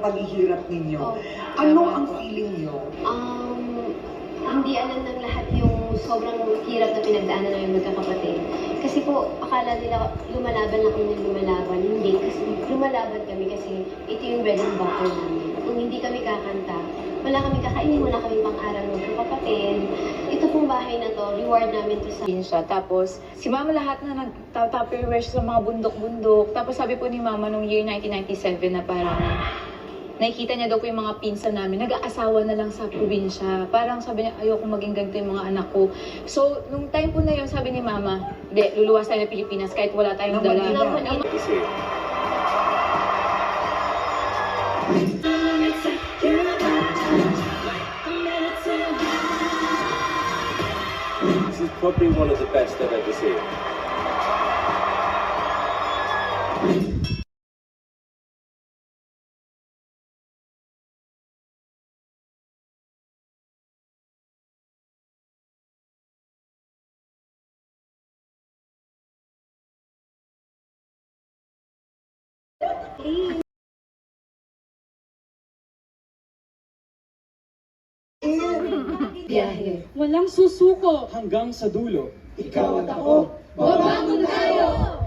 paghihirap ninyo. Oh, Ano ang feeling niyo? Hindi alam ng lahat yung sobrang hirap na pinagdaanan ng magkakapatid. Kasi po, akala nila lumalaban lang kami ng lumalaban. Hindi, kasi lumalaban kami kasi ito yung bread and butter namin. Kung hindi kami kakanta, wala kami kakainin, wala kami pang-aral ng kapatid. Ito pong bahay na to, reward namin to sa... Siya. Tapos, si Mama lahat na nag-tupperware sa mga bundok-bundok. Tapos sabi po ni Mama nung year 1997 na parang nakikita niya daw po yung mga pinsan namin, nag-aasawa na lang sa probinsya. Parang sabi niya, ayoko maging ganito yung mga anak ko. So, nung time po na yun, sabi ni Mama, hindi, luluwas tayo ng Pilipinas kahit wala tayong dala. This is probably one of the best I've ever seen. Biyahe. Walang susuko. Hanggang sa dulo. Ikaw at ako, Babangon tayo!